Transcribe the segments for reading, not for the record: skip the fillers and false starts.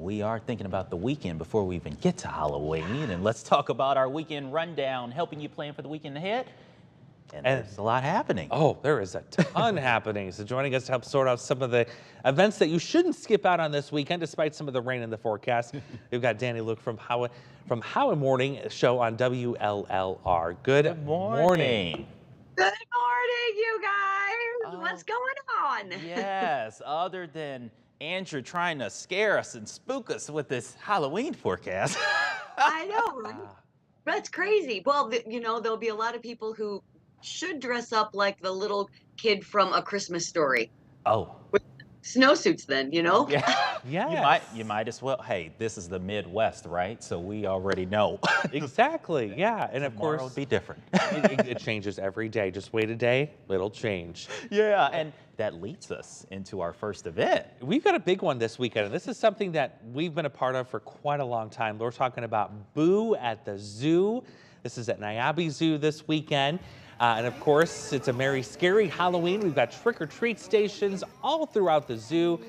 we are thinking about the weekend before we even get to Halloween. And let's talk about our weekend rundown, helping you plan for the weekend ahead. And there's a lot happening. Oh, there is a ton happening. So joining us to help sort out some of the events that you shouldn't skip out on this weekend, despite some of the rain in the forecast, we've got Danny Luke from How Morning show on WLLR. Good morning. Good morning, you guys. What's going on? Yes, other than Andrew trying to scare us and spook us with this Halloween forecast. I know, right? That's crazy. Well, there'll be a lot of people who should dress up like the little kid from A Christmas Story. Oh. With snowsuits then, Yeah. Yes. You might as well. Hey, this is the Midwest, right? So we already know. Exactly. Yeah. And of course, it'll be different. it changes every day. Just wait a day, it'll change. Yeah. And that leads us into our first event. We've got a big one this weekend, and this is something that we've been a part of for quite a long time. We're talking about Boo at the Zoo. This is at Niabi Zoo this weekend. And of course, it's a merry, scary Halloween. We've got trick-or-treat stations all throughout the zoo,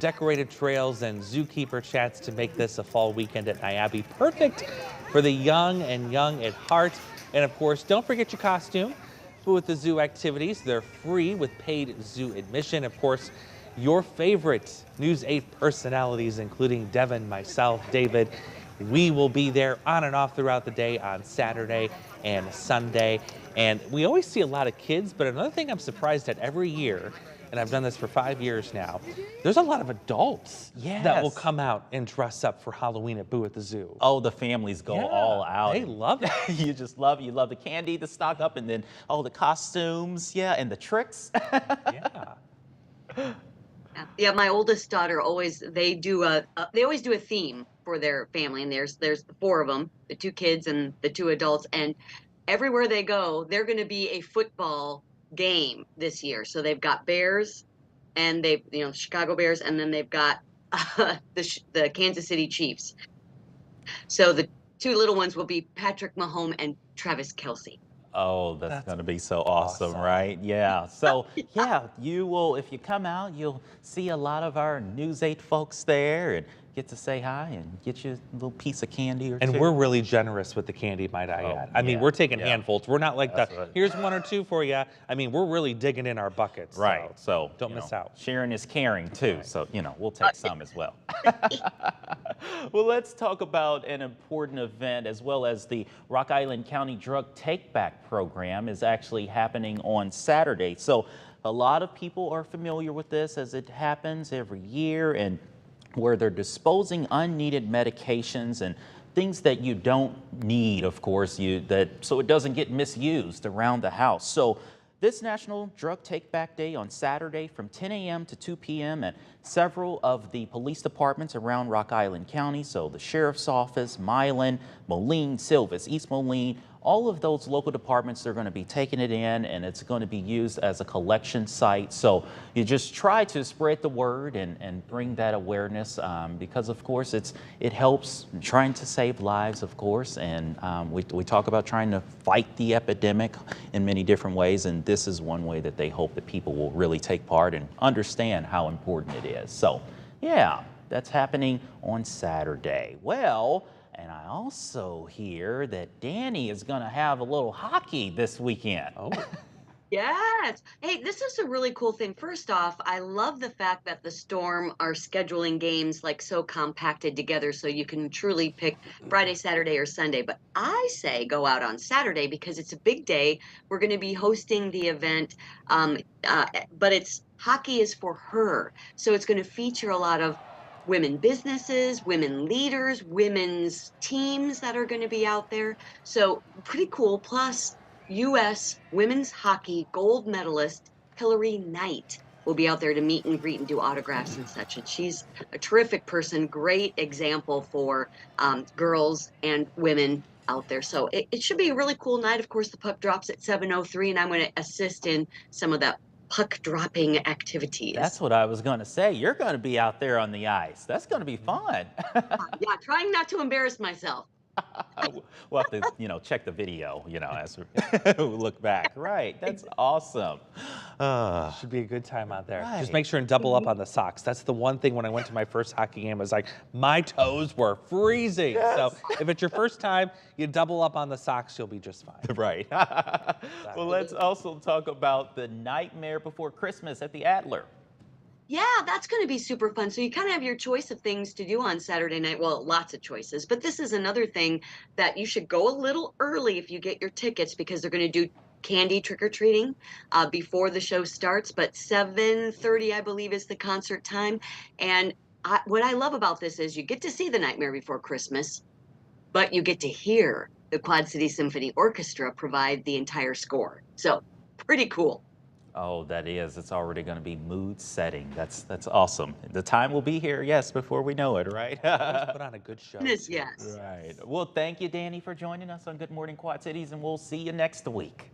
decorated trails and zookeeper chats to make this a fall weekend at Niabi perfect for the young and young at heart. And of course, don't forget your costume. But with the zoo activities, they're free with paid zoo admission. Of course, your favorite News 8 personalities, including Devin, myself, David, we will be there on and off throughout the day on Saturday and Sunday. And we always see a lot of kids, but another thing I'm surprised at every year, and I've done this for 5 years now, there's a lot of adults that will come out and dress up for Halloween at Boo at the Zoo. Oh, the families go all out. They love it. You love the candy, the stock up, and then, the costumes, and the tricks. Yeah, my oldest daughter they always do a theme for their family, and there's the four of them, the two kids and the two adults, and everywhere they go, they're going to be a football game this year. So they've got Bears, and Chicago Bears, and then they've got the Kansas City Chiefs. So the two little ones will be Patrick Mahomes and Travis Kelce. Oh, that's going to be so awesome, right? Yeah. So, you will, if you come out, you'll see a lot of our News 8 folks there and get to say hi and get you a little piece of candy or two. And we're really generous with the candy, might I add. I mean, we're taking handfuls. We're not like here's one or two for you. I mean, we're really digging in our buckets. Right. So don't miss out. Sharing is caring too. Right. So, we'll take some as well. Well, let's talk about an important event as well as the Rock Island County Drug Take Back program is actually happening on Saturday. So a lot of people are familiar with this as it happens every year, and where they're disposing unneeded medications and things that you don't need, of course, so it doesn't get misused around the house. So this National Drug Take Back Day on Saturday from 10 a.m. to 2 p.m. at several of the police departments around Rock Island County. So the Sheriff's Office, Milan, Moline, Silvis, East Moline, all of those local departments, they're going to be taking it in, and it's going to be used as a collection site. So you just try to spread the word and bring that awareness because, of course, it helps trying to save lives, of course. And we talk about trying to fight the epidemic in many different ways. And this is one way that they hope that people will really take part and understand how important it is. So, that's happening on Saturday. Well, and I also hear that Danny is going to have a little hockey this weekend. Oh. Yes. Hey, this is a really cool thing. First off, I love the fact that the Storm are scheduling games like so compacted together so you can truly pick Friday, Saturday, or Sunday. But I say go out on Saturday because it's a big day. We're going to be hosting the event, but hockey is for her. So it's going to feature a lot of women businesses, women leaders, women's teams that are going to be out there. So pretty cool. Plus, U.S. women's hockey gold medalist Hillary Knight will be out there to meet and greet and do autographs and such. And she's a terrific person, great example for girls and women out there. So it should be a really cool night. Of course, the puck drops at 7:03, and I'm going to assist in some of that puck dropping activities. That's what I was going to say. You're going to be out there on the ice. That's going to be fun. Yeah, trying not to embarrass myself. We'll have to, check the video, as we look back. Right. That's awesome. Should be a good time out there. Just Right. make sure and double up on the socks. That's the one thing when I went to my first hockey game, I was like, my toes were freezing. So if it's your first time, you double up on the socks, you'll be just fine. Right. Well, let's also talk about the Nightmare Before Christmas at the Adler. Yeah, that's going to be super fun. So you kind of have your choice of things to do on Saturday night. Well, lots of choices, but this is another thing that you should go a little early if you get your tickets because they're going to do candy trick-or-treating before the show starts. But 7:30, I believe, is the concert time. And what I love about this is you get to see The Nightmare Before Christmas, but you get to hear the Quad City Symphony Orchestra provide the entire score. So pretty cool. Oh, that is. It's already going to be mood setting. That's awesome. The time will be here, yes, before we know it, right? Always put on a good show. Yes, too. yes. Right. Well, thank you, Danny, for joining us on Good Morning Quad Cities, and we'll see you next week.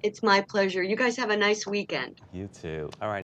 It's my pleasure. You guys have a nice weekend. You too. All right.